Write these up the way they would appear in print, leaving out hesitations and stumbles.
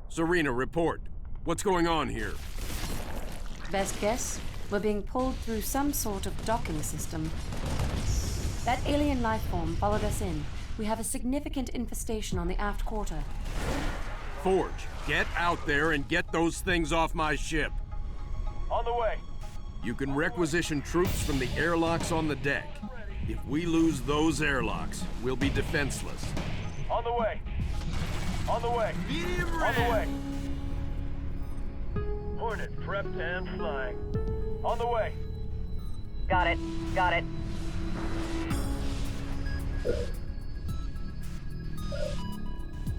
Serena, report. What's going on here? Best guess? We're being pulled through some sort of docking system. That alien life form followed us in. We have a significant infestation on the aft quarter. Forge, get out there and get those things off my ship. On the way. You can requisition troops from the airlocks on the deck. If we lose those airlocks, we'll be defenseless. On the way. On the way. Medium On the way. red. Hornet prepped and flying. On the way. Got it. Got it.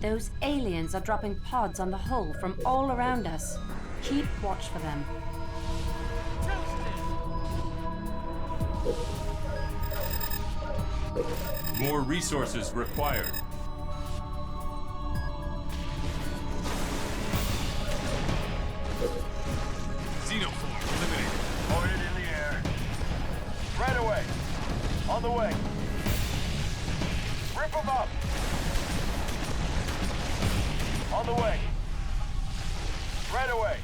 Those aliens are dropping pods on the hull from all around us. Keep watch for them. More resources required. Xenoform eliminated. Hornet in the air. Right away. On the way. Rip them up. On the way. Right away.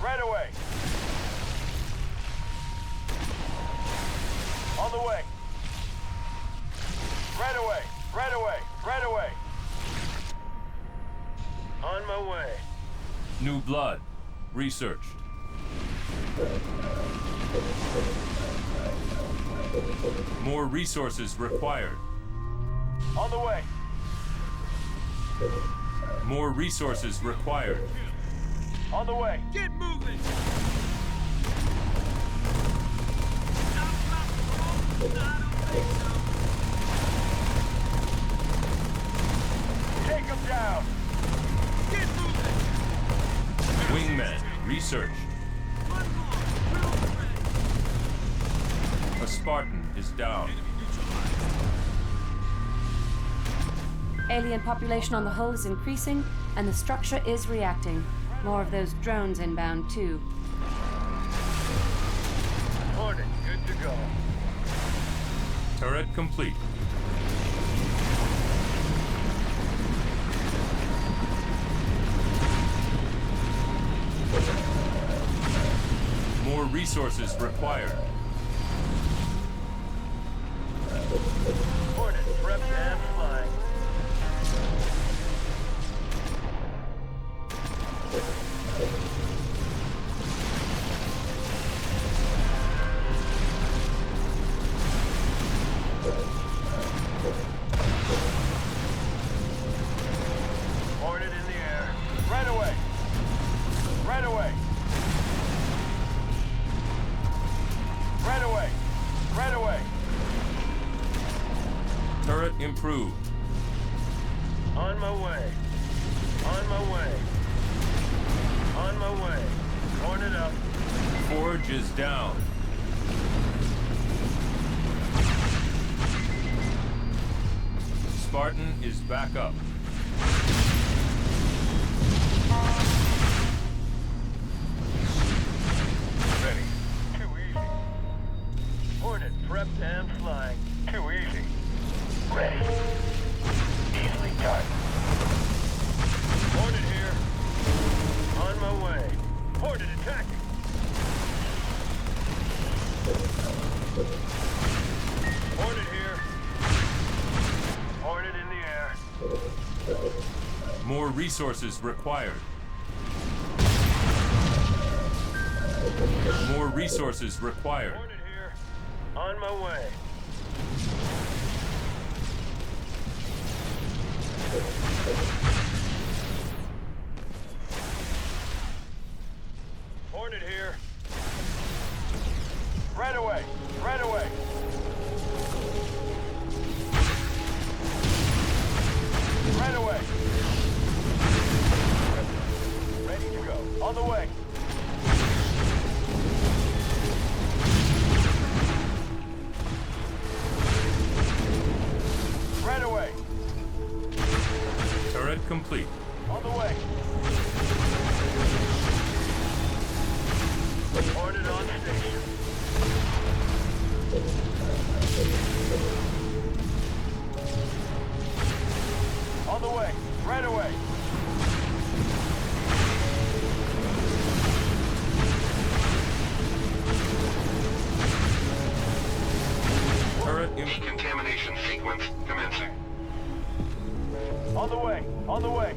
Right away. On the way. Right away. Right away. Right away. On my way. New blood. Research. More resources required. On the way. More resources required. On the way. Get moving. Take them down. Get moving. Wingmen. Research. One more. Drill ready. A Spartan is down. Enemy neutralized. Alien population on the hull is increasing, and the structure is reacting. More of those drones inbound, too. Hornet, good to go. Turret complete. More resources required. Hornet prepped and flying. Hornet in the air. Right away. Right away. Right away. Right away. Turret improved. On my way. On my way. On my way. Hornet up. Forge is down. Spartan is back up. Ready. Too easy. Hornet prepped and flying. Too easy. Ready. Easily done. Hornet here. On my way. Hornet attacking. Hornet here. Hornet in the air. More resources required. More resources required. Hornet here. On my way. Hornet here. Right away. Right away. Right away. Ready to go. On the way. Right away. Turret complete. On the way. Hornet on station. On the way. Right away. Turret Decontamination sequence commencing. On the way. On the way.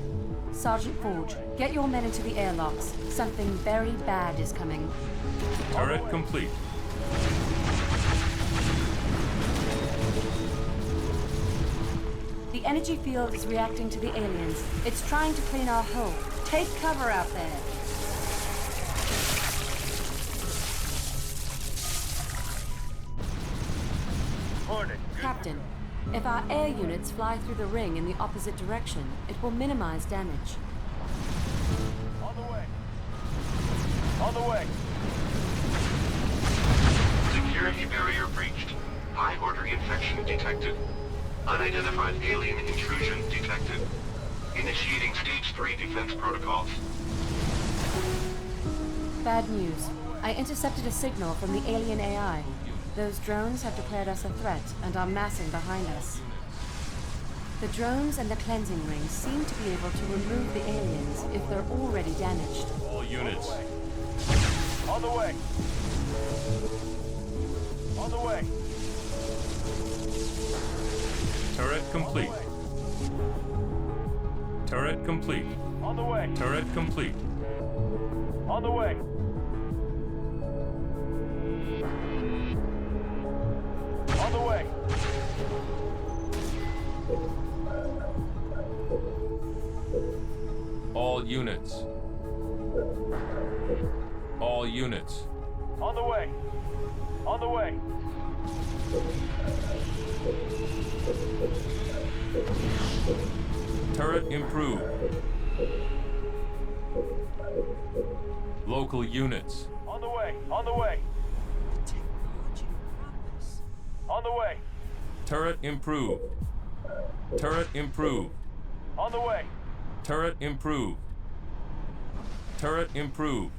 Sergeant Forge, get your men into the airlocks. Something very bad is coming. Turret complete. The energy field is reacting to the aliens. It's trying to clean our hull. Take cover out there. Hornet. Captain, if our air units fly through the ring in the opposite direction, it will minimize damage. On the way. On the way. Security barrier breached. High order infection detected. Unidentified alien intrusion detected. Initiating stage 3 defense protocols. Bad news. I intercepted a signal from the alien AI. Those drones have declared us a threat and are massing behind us. The drones and the cleansing rings seem to be able to remove the aliens if they're already damaged. All units. On the way. On the way. Turret complete. Turret complete. On the way. Turret complete. On the way. On the way. All units. All units. On the way. On the way. Turret improved. Local units. On the way. On the way. On the way. Turret improved. Turret improved. On the way. Turret improved. Turret improved.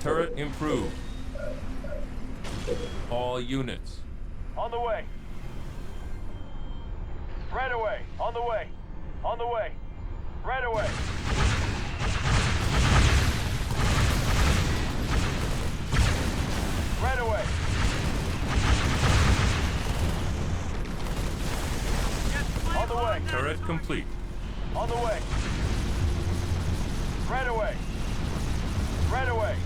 Turret improved. All units. On the way. Right away. On the way. On the way. Right away. Right away. On the way. Turret complete. On the way. Right away. Right away.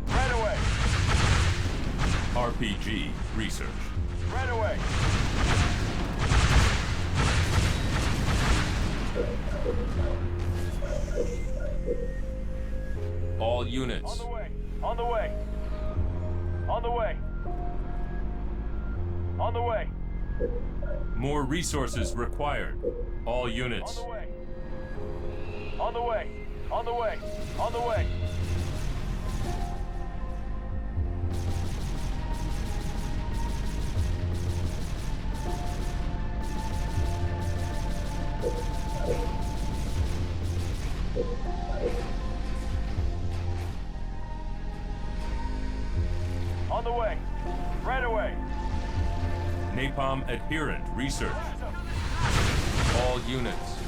Right away. RPG research. Right away. All units. On the way. On the way. On the way. On the way. More resources required. All On units. the way. On the way. On the way. On the way. On the way. Right away. Napalm adherent research. All units.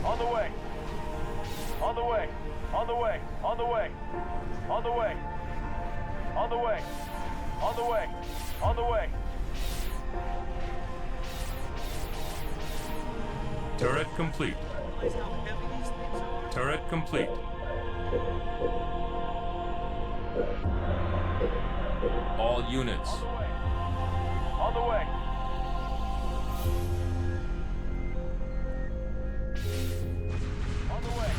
On the way. On the way. On the way. On the way. On the way. On the way. On the way. On the way. Turret complete. Turret complete. All units. On the way. On the way.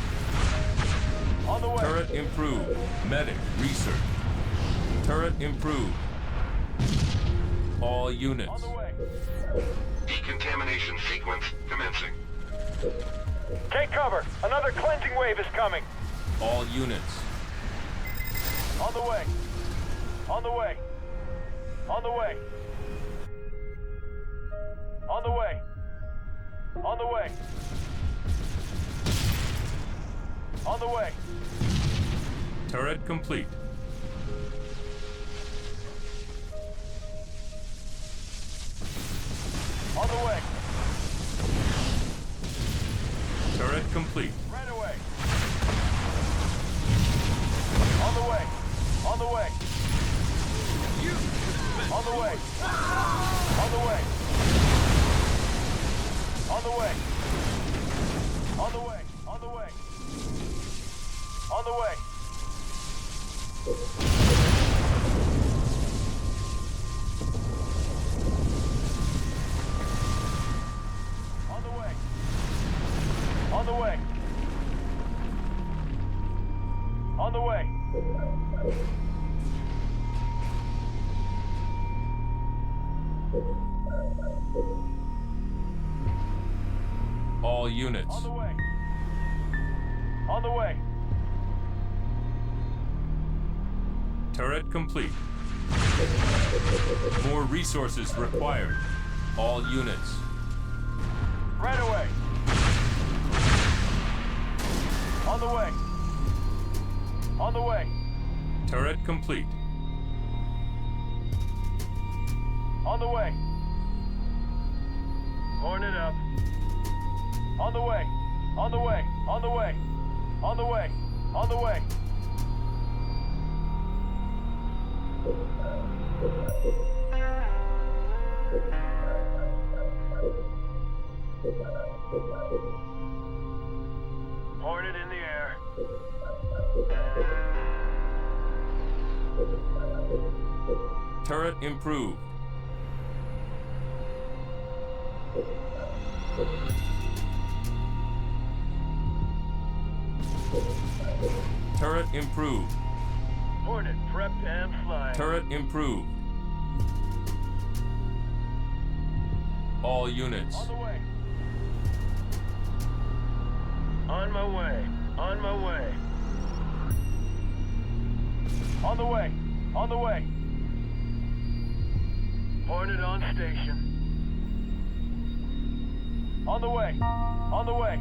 On the way. Turret improved. Medic research. Turret improved. All On units. the way. Decontamination sequence commencing. Take cover. Another cleansing wave is coming. All units. On the way. On the way. On the way. On the way. On the way. On the way. Turret complete. On the way. Turret complete. Right away. On the way. On the way. On the way. On the way. On the way. On the way. On the way. On the way. On the way. On the way. On the way. All units. On the way. On the way. Turret complete. More resources required. All units. Right away. On the way. On the way. Turret complete. On the way. Horn it up. On the way. On the way. On the way. On the way. On the way. Horn it in the air. Turret improved. Turret improved. Hornet prepped and flying. Turret improved. All units. On the way. On my way. On my way. On the way. On the way. Hornet on station. On the way. On the way.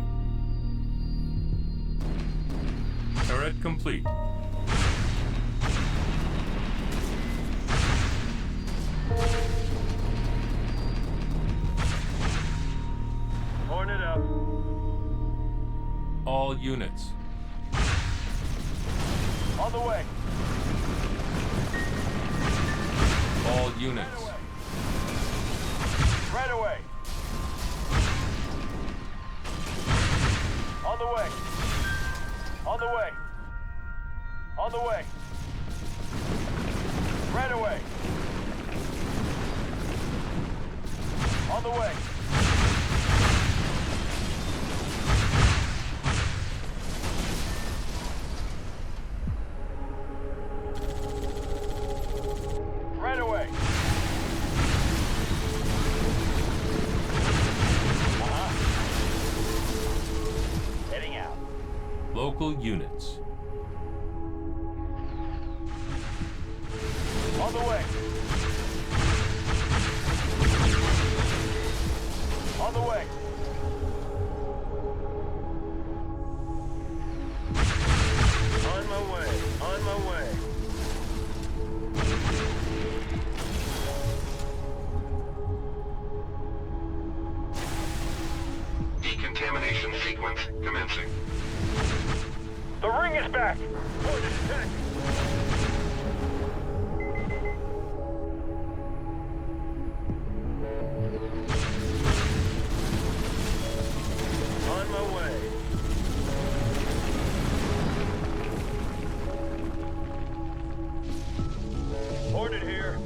Turret complete. Hornet up. All units. On the way. All units. Right away. On the way. On the way. On the way. Right away. On the way. Right away. Heading out. Local units. On the way. On the way. On my way. On my way. Decontamination sequence commencing. The ring is back. Hornet attack. On my way. Hornet here.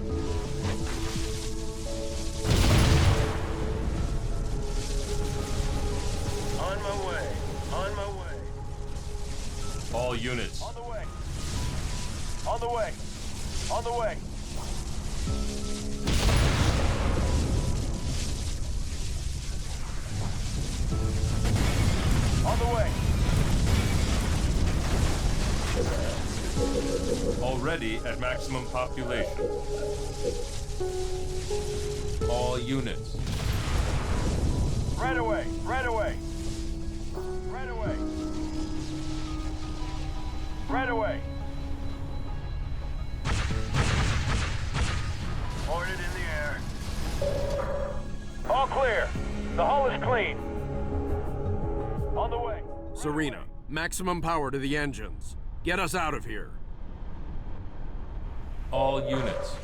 On my way. On my way. All units. On the way. On the way. On the way. On the way. Already at maximum population. All units. Right away. Right away. Right away. Right away. Hornet in the air. All clear. The hull is clean. On the way. Serena, maximum power to the engines. Get us out of here. All units,